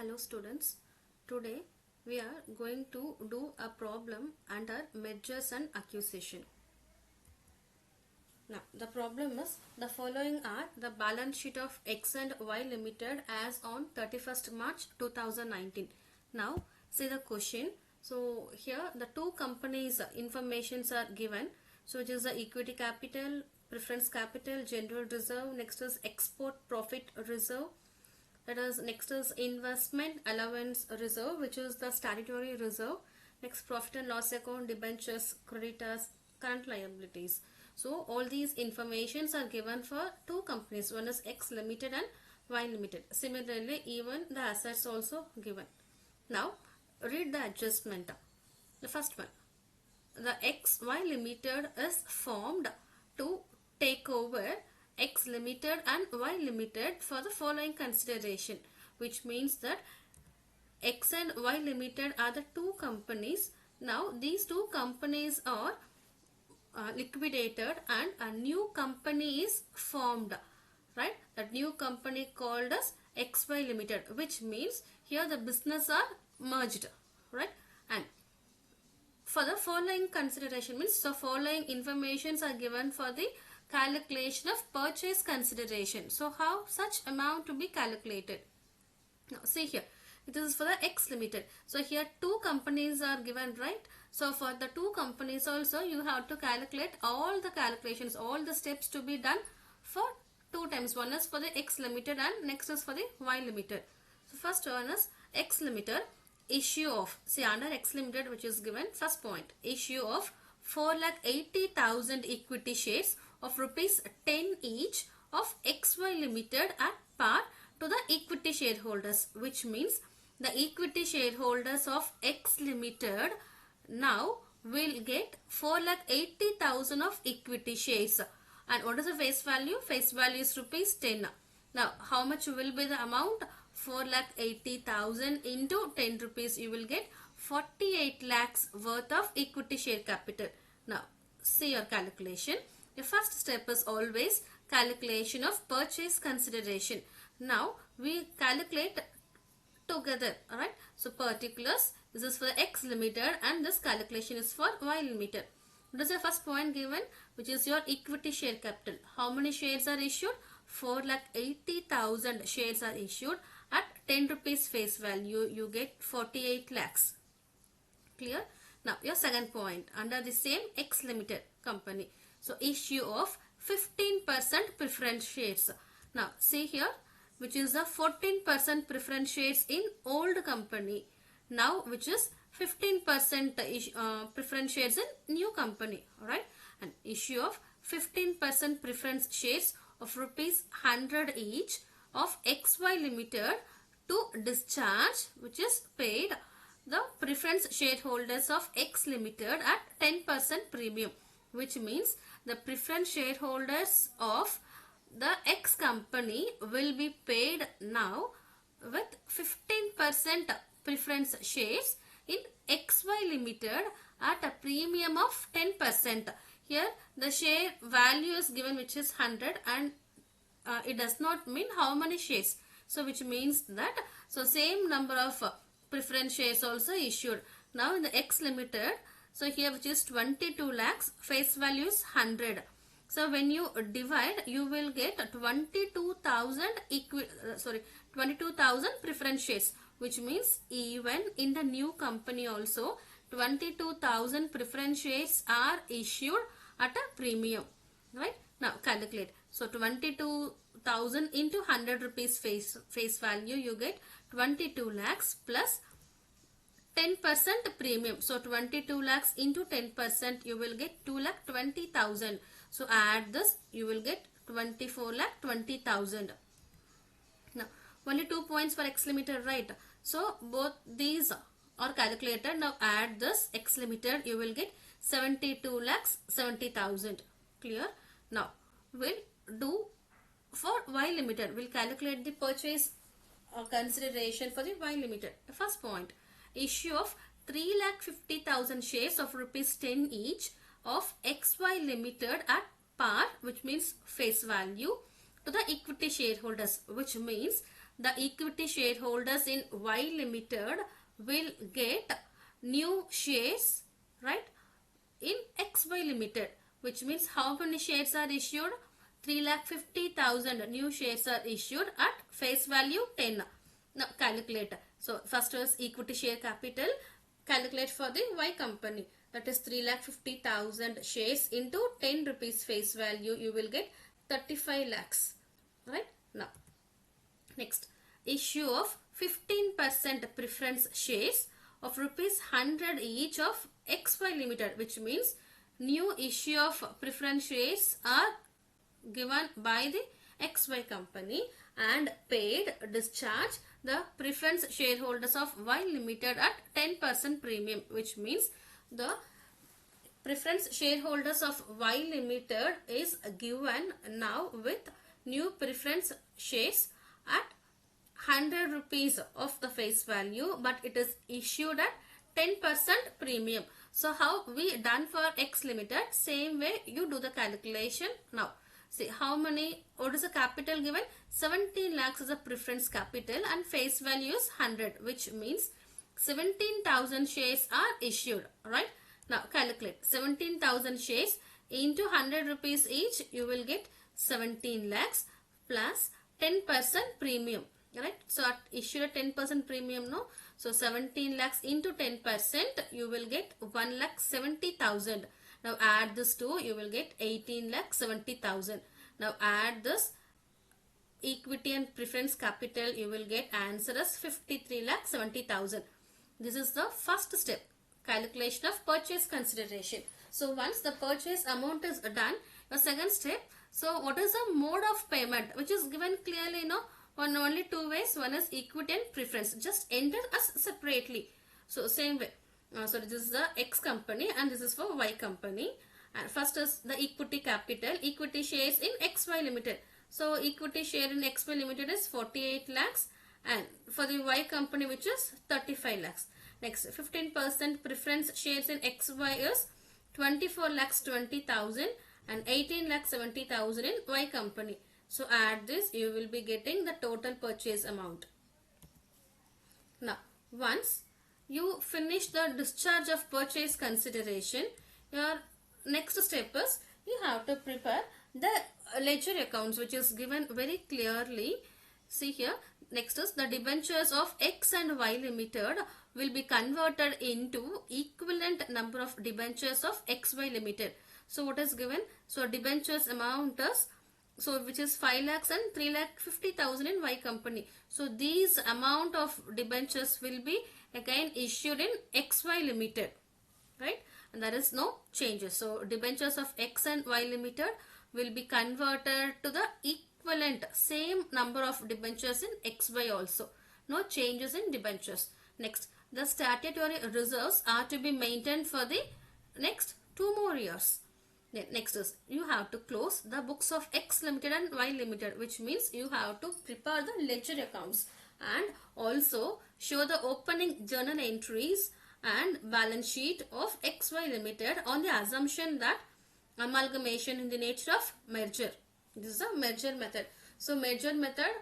Hello students, today we are going to do a problem under mergers and acquisition. Now the problem is the following are the balance sheet of X and Y Limited as on 31st March 2019. Now see the question. So here the two companies informations are given. So it is the equity capital, preference capital, general reserve, next is export profit reserve. That is, next is investment allowance reserve, which is the statutory reserve. Next, profit and loss account, debentures, creditors, current liabilities. So all these informations are given for two companies. One is X Limited and Y Limited. Similarly, even the assets also given. Now read the adjustment. The first one, the XY Limited is formed to take over X Limited and Y Limited for the following consideration, which means that X and Y Limited are the two companies. Now these two companies are liquidated and a new company is formed, right? That new company called as XY Limited, which means here the business are merged, right? And for the following consideration means the following informations are given for the calculation of purchase consideration. So how such amount to be calculated? Now see here, this is for the X Limited. So here two companies are given, right? So for the two companies also you have to calculate all the calculations, all the steps to be done for two times. One is for the X Limited and next is for the Y Limited. So first one is X Limited. Issue of, see under X Limited which is given, first point, issue of 4,80,000 equity shares of rupees 10 each of XY Limited at par to the equity shareholders, which means the equity shareholders of X Limited now will get 4,80,000 of equity shares. And what is the face value? Face value is rupees 10. Now how much will be the amount? 4,80,000 into 10 rupees, you will get 48 lakhs worth of equity share capital. Now see your calculation. The first step is always calculation of purchase consideration. Now we calculate together, alright? So particulars, this is for X Limited and this calculation is for Y Limited. What is the first point given, which is your equity share capital? How many shares are issued? 4,80,000 shares are issued. At 10 rupees face value, you get 48 lakhs. Clear? Now, your second point, under the same X Limited company. So, issue of 15% preference shares. Now, see here, which is the 14% preference shares in old company. Now, which is 15% preference shares in new company. Alright? And issue of 15% preference shares of rupees 100 each of XY Limited to discharge, which is paid the preference shareholders of X Limited at 10% premium, which means the preference shareholders of the X company will be paid now with 15% preference shares in XY Limited at a premium of 10%. Here the share value is given, which is 100, and it does not mean how many shares. So which means that, so same number of preference shares also issued. Now in the X Limited, so here which is 22 lakhs, face value is 100. So when you divide, you will get 22,000 22,000 preference shares, which means even in the new company also 22,000 preference shares are issued at a premium, right? Now calculate. So 22,000 into 100 rupees face value, you get 22 lakhs plus 10% premium. So 22 lakhs into 10%, you will get 2,20,000. So add this, you will get 24,20,000. Now only 2 points for X Limited, right? So both these are calculated. Now add this X Limited, you will get 72,70,000. Clear? Now we'll do for Y Limited. We'll calculate the purchase consideration for the Y Limited. The first point, issue of 3,50,000 shares of rupees 10 each of XY Limited at par, which means face value, to the equity shareholders, which means the equity shareholders in Y Limited will get new shares, right, in XY Limited, which means how many shares are issued? 3,50,000 new shares are issued at face value 10. Now calculate. So first was equity share capital. Calculate for the Y company. That is 3,50,000 shares into 10 rupees face value. You will get 35 lakhs. Right? Now, next, issue of 15% preference shares of rupees 100 each of XY Limited, which means new issue of preference shares are given by the XY company and paid discharge the preference shareholders of Y Limited at 10% premium, which means the preference shareholders of Y Limited is given now with new preference shares at 100 rupees of the face value, but it is issued at 10% premium. So how we done for X Limited, same way you do the calculation now. See how many, what is the capital given? 17 lakhs is the preference capital and face value is 100, which means 17,000 shares are issued, right? Now calculate 17,000 shares into 100 rupees each, you will get 17 lakhs plus 10% premium, right? So at issued at 10% premium, no? So 17 lakhs into 10%, you will get 1,70,000. Now add this to, you will get 18,70,000. Now add this equity and preference capital, you will get answer as 53,70,000. This is the first step, calculation of purchase consideration. So once the purchase amount is done, the second step, so what is the mode of payment, which is given clearly, on only two ways. One is equity and preference. Just enter as separately. So same way. So this is the X company and this is for Y company. And first is the equity capital, equity shares in XY Limited. So equity share in XY Limited is 48 lakhs and for the Y company, which is 35 lakhs. Next, 15% preference shares in XY is 24 lakhs 20,000 and 18 lakhs 70,000 in Y company. So add this, you will be getting the total purchase amount. Now, once you finish the discharge of purchase consideration, your next step is you have to prepare the ledger accounts, which is given very clearly. See here, next is the debentures of X and Y Limited will be converted into equivalent number of debentures of XY Limited. So what is given? So debentures amount is, so which is 5 lakhs and 3,50,000 in Y company. So these amount of debentures will be again issued in XY Limited, right? And there is no changes. So debentures of X and Y Limited will be converted to the equivalent same number of debentures in XY also. No changes in debentures. Next, the statutory reserves are to be maintained for the next 2 more years. Then next is you have to close the books of X Limited and Y Limited, which means you have to prepare the ledger accounts and also show the opening journal entries and balance sheet of XY Limited on the assumption that amalgamation in the nature of merger. This is a merger method. So merger method,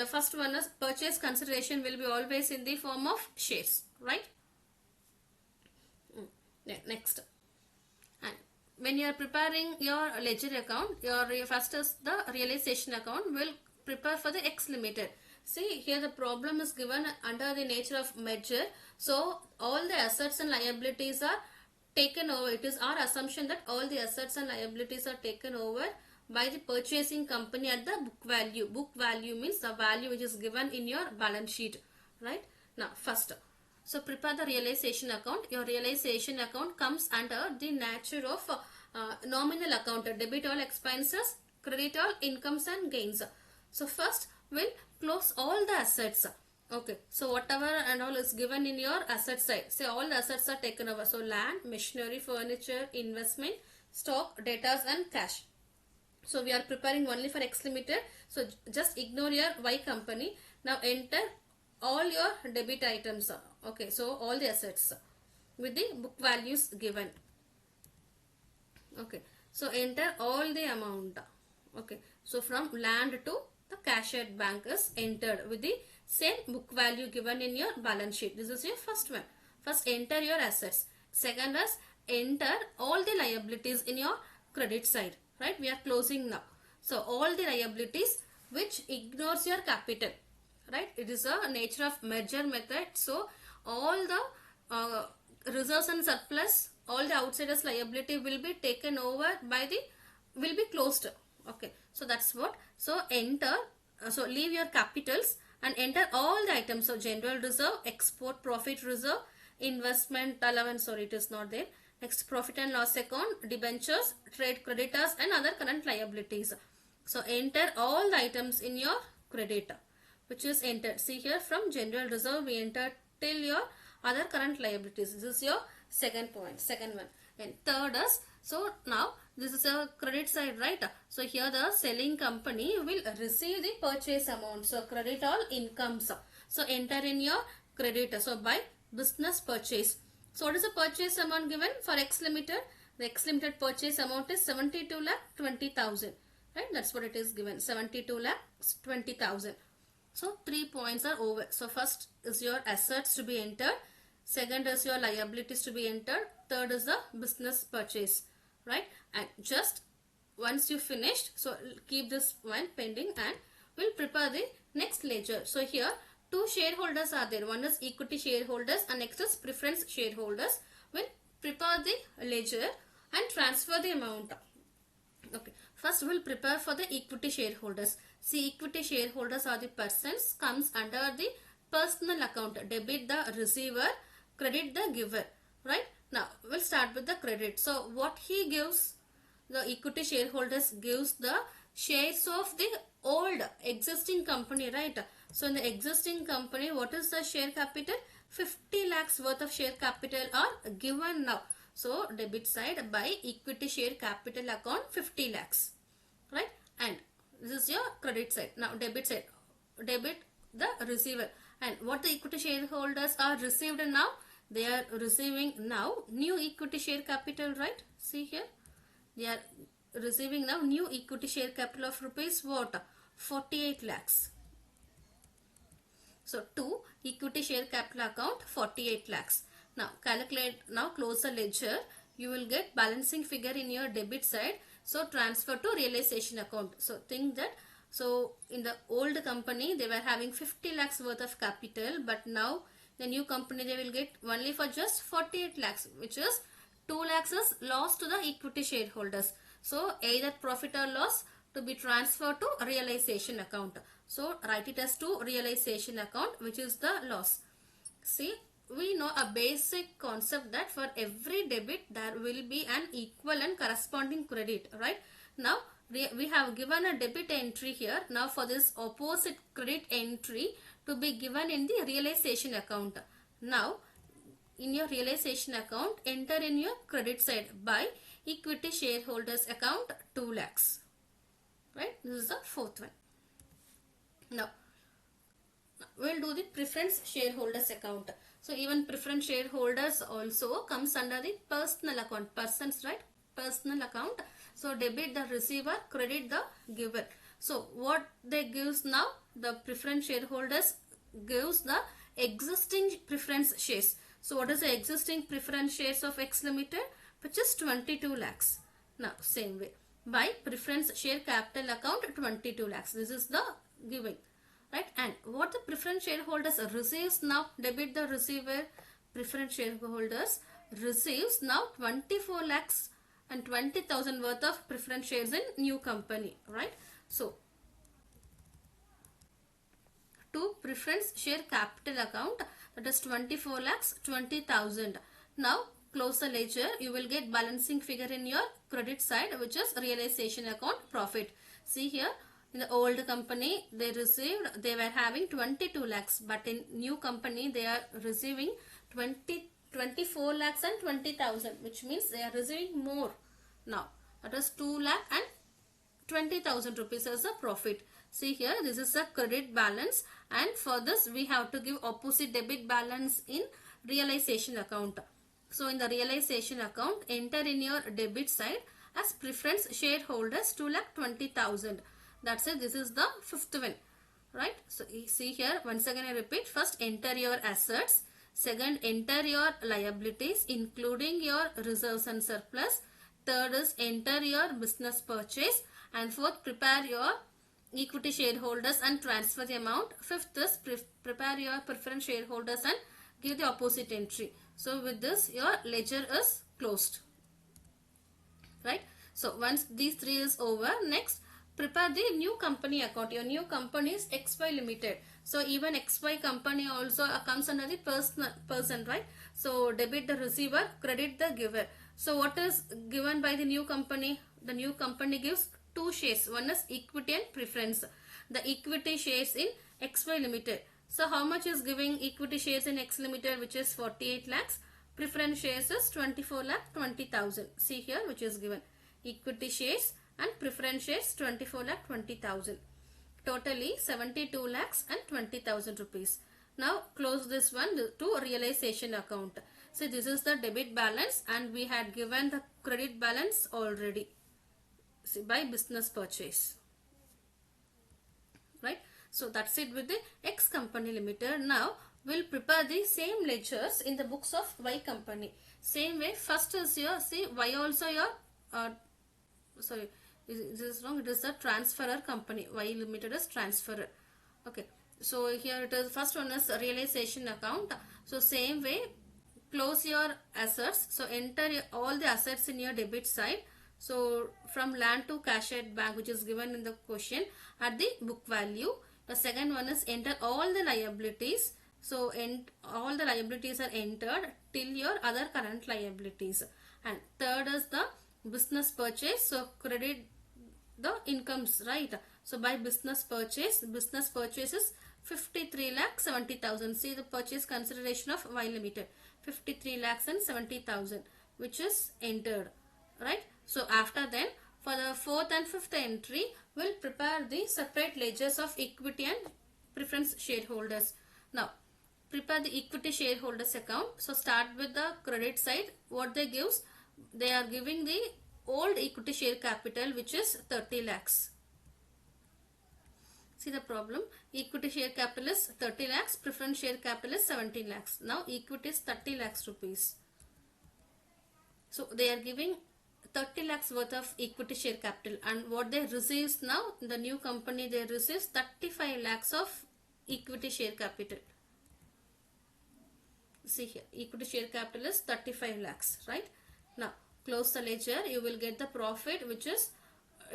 first one is purchase consideration will be always in the form of shares, right? Next. And when you are preparing your ledger account, your first is the realization account will prepare for the X Limited. See here the problem is given under the nature of merger. So all the assets and liabilities are taken over. It is our assumption that all the assets and liabilities are taken over by the purchasing company at the book value. Book value means the value which is given in your balance sheet, right? Now first, so prepare the realization account. Your realization account comes under the nature of nominal account, debit all expenses, credit all incomes and gains. So first we'll close all the assets. Okay, so whatever and all is given in your asset side, say all the assets are taken over. So land, machinery, furniture, investment, stock, debtors and cash. So we are preparing only for X Limited. So just ignore your Y company. Now enter all your debit items. Okay, so all the assets with the book values given. Okay, so enter all the amount. Okay, so from land to the cash at bank is entered with the same book value given in your balance sheet. This is your first one. First enter your assets. Second is enter all the liabilities in your credit side. Right? We are closing now. So all the liabilities which ignores your capital. Right? It is a nature of merger method. So all the reserves and surplus, all the outsiders liability will be taken over by the, will be closed. Okay, so that's what. So enter, so leave your capitals and enter all the items. So general reserve, export profit reserve, investment allowance, sorry it is not there. Next, profit and loss account, debentures, trade creditors and other current liabilities. So enter all the items in your credit, which is entered. See here, from general reserve we entered till your other current liabilities. This is your second point, second one. And third is, so now this is a credit side, right? So here the selling company will receive the purchase amount. So credit all incomes. So enter in your credit. So by business purchase. So what is the purchase amount given for X Limited? The X Limited purchase amount is 72,20,000. Right? That's what it is given. 72,20,000. So 3 points are over. So first is your assets to be entered. Second is your liabilities to be entered. Third is the business purchase. Right? And just once you finished, so keep this one pending and we'll prepare the next ledger. So here two shareholders are there. One is equity shareholders and next is preference shareholders. We'll prepare the ledger and transfer the amount. Okay. First we'll prepare for the equity shareholders. See, equity shareholders are the persons, comes under the personal account. Debit the receiver, credit the giver. Right? Now we'll start with the credit. So what he gives, the equity shareholders gives the shares of the old existing company, right? So in the existing company, what is the share capital? 50 lakhs worth of share capital are given now. So debit side by equity share capital account 50 lakhs, right? And this is your credit side. Now debit side, debit the receiver. And what the equity shareholders are received now? They are receiving now new equity share capital, right? See here, they are receiving now new equity share capital of rupees what? 48 lakhs. So 2 equity share capital account 48 lakhs. Now calculate, now close the ledger. You will get balancing figure in your debit side. So transfer to realization account. So think that, so in the old company they were having 50 lakhs worth of capital, but now the new company they will get only for just 48 lakhs, which is 2 lakhs is loss to the equity shareholders. So either profit or loss to be transferred to realization account. So write it as to realization account, which is the loss. See, we know a basic concept that for every debit there will be an equal and corresponding credit, right? Now we have given a debit entry here. Now for this opposite credit entry to be given in the realization account. Now in your realization account, enter in your credit side by equity shareholders account 2 lakhs. Right? This is the fourth one. Now we'll do the preference shareholders account. So even preference shareholders also comes under the personal account. Persons, right? Personal account. So debit the receiver, credit the giver. So what they gives now? The preference shareholders gives the existing preference shares. So what is the existing preference shares of X Limited? Which is 22 lakhs. Now same way. By preference share capital account 22 lakhs. This is the giving. Right? And what the preference shareholders receives now? Debit the receiver. Preference shareholders receives now 24 lakhs and 20,000 worth of preference shares in new company. Right? So to preference share capital account, that is 24 lakhs 20,000. Now close the ledger. You will get balancing figure in your credit side, which is realization account profit. See here, in the old company they received, they were having 22 lakhs, but in new company they are receiving 24 lakhs and 20,000, which means they are receiving more now. That is 2 lakh and 20,000 rupees as a profit. See here, this is a credit balance, and for this we have to give opposite debit balance in realization account. So in the realization account, enter in your debit side as preference shareholders 2,20,000. That's it. This is the fifth one, right? So you see here, once again I repeat, first enter your assets, second enter your liabilities including your reserves and surplus, third is enter your business purchase, and fourth prepare your equity shareholders and transfer the amount, fifth is prepare your preference shareholders and give the opposite entry. So with this your ledger is closed, right? So once these three is over, next prepare the new company account. Your new company is XY Limited. So even XY company also comes under the person, right? So debit the receiver, credit the giver. So what is given by the new company? The new company gives two shares. One is equity and preference. The equity shares in XY Limited. So how much is giving equity shares in X Limited, which is 48 lakhs? Preference shares is 24 lakh 20,000. See here, which is given. Equity shares and preference shares 24 lakh 20,000. Totally 72 lakhs and 20,000 rupees. Now close this one to realization account. So this is the debit balance and we had given the credit balance already. See, by business purchase. Right? So that's it with the X company limited. Now we'll prepare the same ledgers in the books of Y company. Same way, first is your, see, Y also your, sorry, this is wrong, it is a transferor company. Y limited is transferor. Okay, so here it is, first one is realization account. So same way, close your assets. So enter all the assets in your debit side. So from land to cash at bank, which is given in the question, at the book value. The second one is enter all the liabilities. So all the liabilities are entered till your other current liabilities. And third is the business purchase. So credit the incomes, right? So by business purchase is 53 lakh 70,000. See the purchase consideration of Y Limited, 53 lakhs and 70,000, which is entered, right? So after then, for the fourth and fifth entry, we'll prepare the separate ledgers of equity and preference shareholders. Now prepare the equity shareholders account. So start with the credit side. What they gives, they are giving the old equity share capital, which is 30 lakhs. See the problem, equity share capital is 30 lakhs, preference share capital is 17 lakhs. Now equity is 30 lakhs rupees. So they are giving 30 lakhs worth of equity share capital, and what they receives now, the new company, they receives 35 lakhs of equity share capital. See here, equity share capital is 35 lakhs, right? Now close the ledger, you will get the profit, which is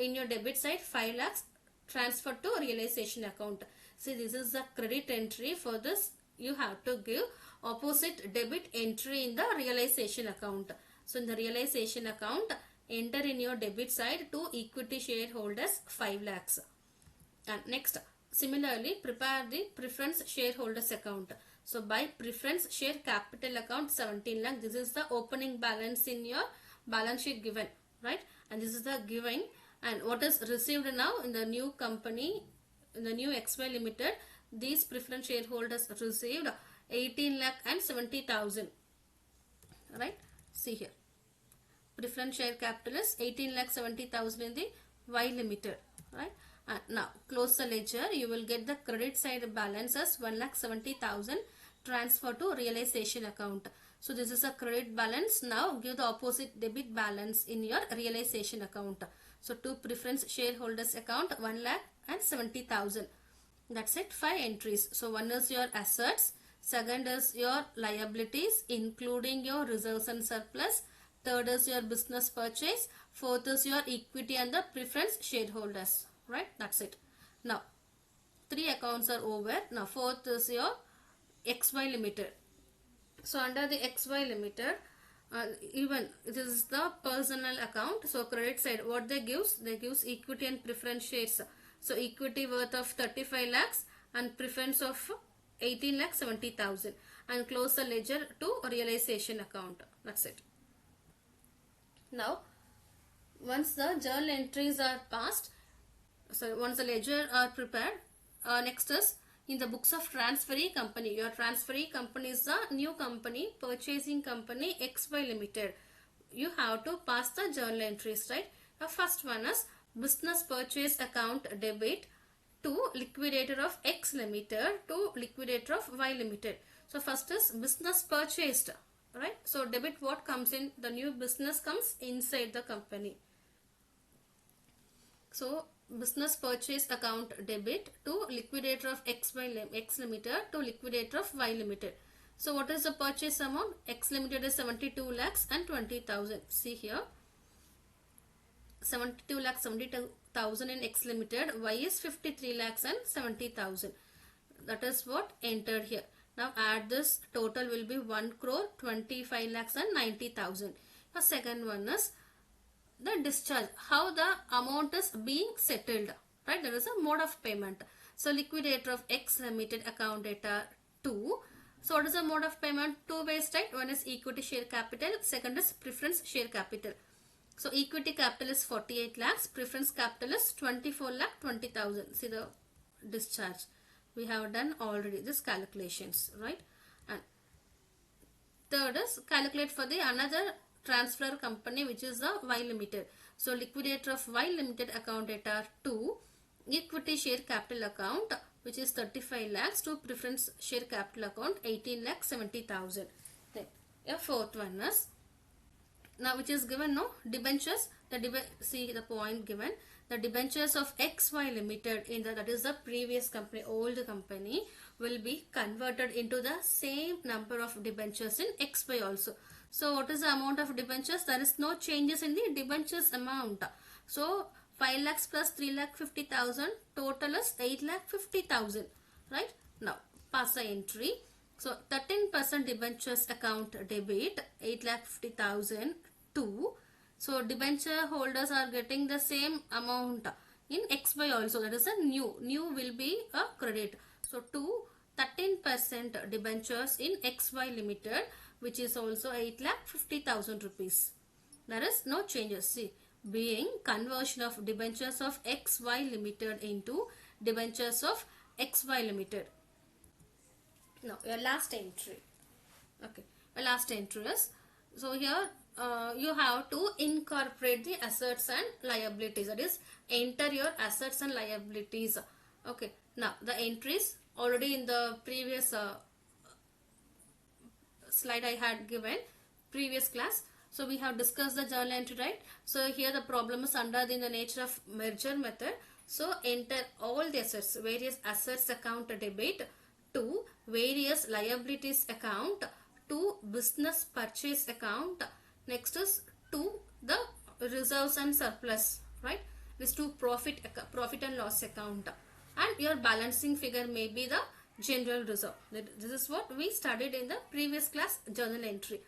in your debit side 5 lakhs transferred to realization account. See, this is the credit entry. For this you have to give opposite debit entry in the realization account. So in the realization account, enter in your debit side to equity shareholders 5 lakhs. And next, similarly, prepare the preference shareholders account. So by preference share capital account 17 lakh, this is the opening balance in your balance sheet given, right? And this is the giving, and what is received now in the new company, in the new XY Limited, these preference shareholders received 18 lakh and 70,000, right? See here, preference share capital is 18 lakh 70,000 in the Y Limited, right? And now close the ledger, you will get the credit side balance as 1 lakh 70,000 transfer to realization account. So this is a credit balance. Now give the opposite debit balance in your realization account. So to preference shareholders account 1 lakh and 70,000. That's it, 5 entries. So one is your assets, second is your liabilities including your reserves and surplus, third is your business purchase, fourth is your equity and the preference shareholders, right? That's it. Now 3 accounts are over. Now fourth is your XY Limited. So under the XY Limited, even this is the personal account. So credit side, what they gives equity and preference shares. So equity worth of 35 lakhs and preference of 18 lakh 70,000, and close the ledger to realization account. That's it. Now once the journal entries are passed, so once the ledger are prepared, next is in the books of transferee company. Your transferee company is the new company, purchasing company XY Limited. You have to pass the journal entries, right? The first one is business purchase account debit to liquidator of X limited to liquidator of Y limited. So first is business purchased, right? So debit what comes in, the new business comes inside the company. So business purchase account debit to liquidator of X limited to liquidator of Y limited. So what is the purchase amount? X limited is 72 lakhs and 20,000. See here, 72 lakhs 72,000 in X limited, Y is 53 lakhs and 70,000. That is what entered here. Now add this, total will be 1 crore 25 lakhs and 90,000. The second one is the discharge, how the amount is being settled, right? There is a mode of payment. So liquidator of X limited account data 2. So what is the mode of payment? Two ways, right? One is equity share capital, second is preference share capital. So equity capital is 48 lakhs, preference capital is 24 lakh 20,000. See the discharge. We have done already this calculations, right? And third is calculate for the another transfer company, which is the Y limited. So liquidator of Y limited account data 2, equity share capital account, which is 35 lakhs, to preference share capital account 18 lakh 70,000. Then a fourth one is, now which is given, no, debentures. See the point given, the debentures of XY limited in the, that is the previous company, old company, will be converted into the same number of debentures in XY also. So what is the amount of debentures? There is no changes in the debentures amount. So 5 lakhs plus 3 lakh 50,000, total is 8 lakh 50,000, right? Now pass the entry. So 13% debentures account debit 8 lakh 50,000 to. So debenture holders are getting the same amount in XY also. That is a new will be a credit. So to 13% debentures in XY limited, which is also 8 lakh 50,000 rupees. There is no changes. See, being conversion of debentures of XY limited into debentures of XY limited. Now your last entry. Okay, your last entry is, so here you have to incorporate the assets and liabilities. That is, enter your assets and liabilities. Okay, now the entries already in the previous slide I had given, previous class. So we have discussed the journal entry, right? So here the problem is under the nature of merger method. So enter all the assets, various assets account debit to various liabilities account to business purchase account. Next is to the reserves and surplus, right? This to profit and loss account, and your balancing figure may be the general reserve. This is what we studied in the previous class, journal entry.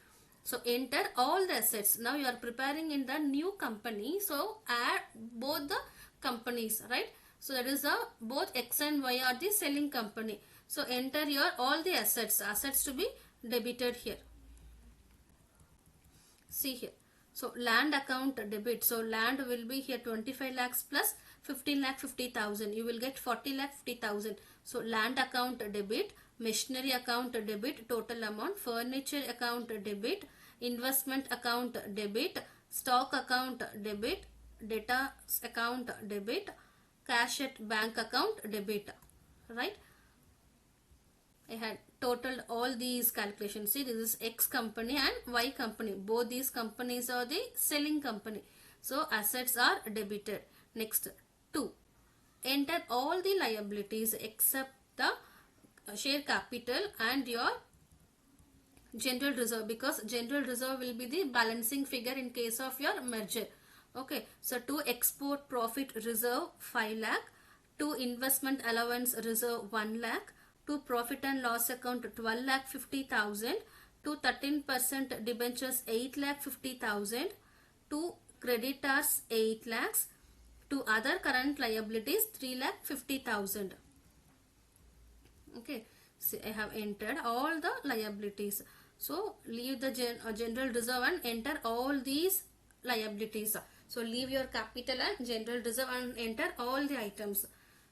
So enter all the assets. Now you are preparing in the new company, so add both the companies, right? So that is the both X and Y are the selling company. So enter your all the assets to be debited here. See here. So land account debit. So land will be here 25 lakhs plus 15 lakh 50,000. You will get 40 lakh 50,000. So land account debit, machinery account debit, total amount, furniture account debit, investment account debit, stock account debit, data account debit, cash at bank account debit, right? I had totaled all these calculations. See, this is X company and Y company. Both these companies are the selling company. So assets are debited. Next, 2. Enter all the liabilities except the share capital and your general reserve, because general reserve will be the balancing figure in case of your merger. Okay, so to export profit reserve 5 lakh, to investment allowance reserve 1 lakh, to profit and loss account 12 lakh 50,000, to 13% debentures 8 lakh 50,000, to creditors 8 lakhs, to other current liabilities 3 lakh 50,000. Okay, see, I have entered all the liabilities. So leave the general reserve and enter all these liabilities. So leave your capital and general reserve and enter all the items,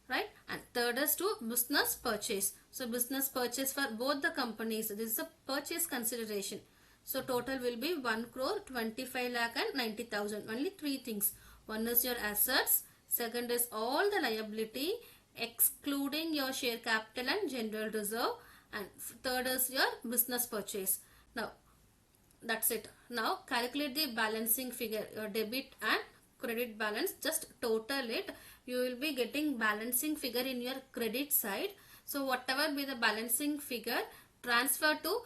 right? And third is to business purchase. So business purchase for both the companies. This is a purchase consideration. So total will be 1 crore 25 lakh and 90,000. Only 3 things. One is your assets, second is all the liability excluding your share capital and general reserve, and third is your business purchase. Now that's it. Now calculate the balancing figure, your debit and credit balance, just total it. You will be getting balancing figure in your credit side. So whatever be the balancing figure, transfer to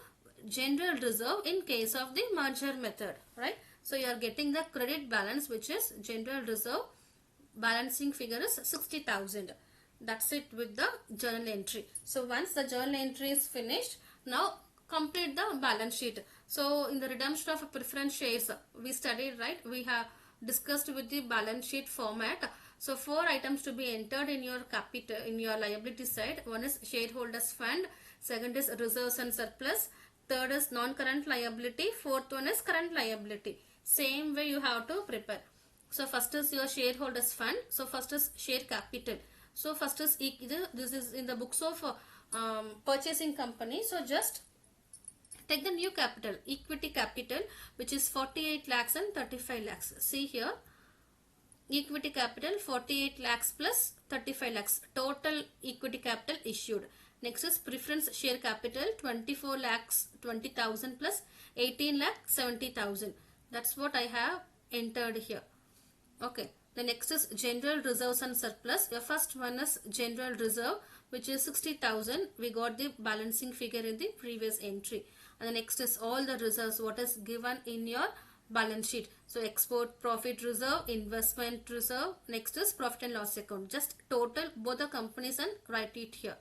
general reserve in case of the merger method, right? So you are getting the credit balance, which is general reserve. Balancing figure is 60,000. That's it with the journal entry. So once the journal entry is finished, now complete the balance sheet. So in the redemption of preference shares, we studied, right? We have discussed with the balance sheet format. So 4 items to be entered in your capital, in your liability side. One is shareholders fund, second is reserves and surplus, third is non-current liability, fourth one is current liability. Same way you have to prepare. So first is your shareholders fund. So first is share capital. So first is this is in the books of purchasing company. So just take the new capital, equity capital, which is 48 lakhs and 35 lakhs. See here, equity capital 48 lakhs plus 35 lakhs, total equity capital issued. Next is preference share capital 24 lakhs 20,000 plus 18 lakh 70,000. That's what I have entered here. Okay. The next is general reserves and surplus. Your first one is general reserve, which is 60,000. We got the balancing figure in the previous entry. And the next is all the reserves, what is given in your balance sheet. So export profit reserve, investment reserve. Next is profit and loss account. Just total both the companies and write it here.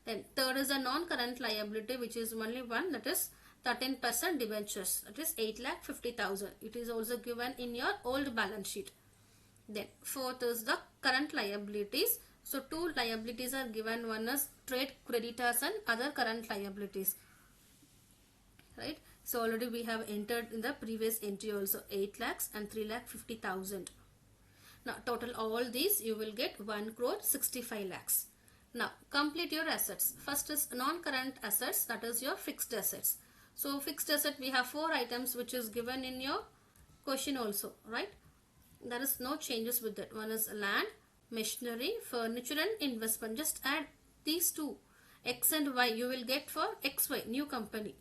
Then third is a non-current liability, which is only one, that is 13% debentures. That is 8,50,000. It is also given in your old balance sheet. Then fourth is the current liabilities. So 2 liabilities are given. One is trade creditors and other current liabilities. Right. So already we have entered in the previous entry also 8 lakhs and 3,50,000. Now total all these you will get 1 crore 65 lakhs. Now complete your assets. First is non-current assets, that is your fixed assets. So fixed asset we have 4 items which is given in your question also, right? There is no changes with that. One is land, machinery, furniture and investment. Just add these two, X and Y, you will get for XY, new company.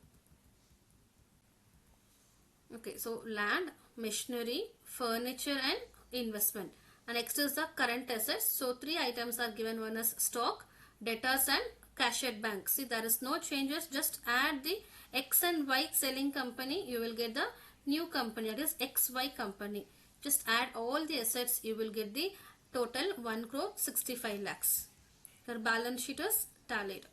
Okay, so land, machinery, furniture and investment. And next is the current assets. So 3 items are given. One is stock, debtors and cash at bank. See, there is no changes. Just add the X and Y selling company. You will get the new company, that is XY company. Just add all the assets, you will get the total 1 crore 65 lakhs. Your balance sheet is tallied.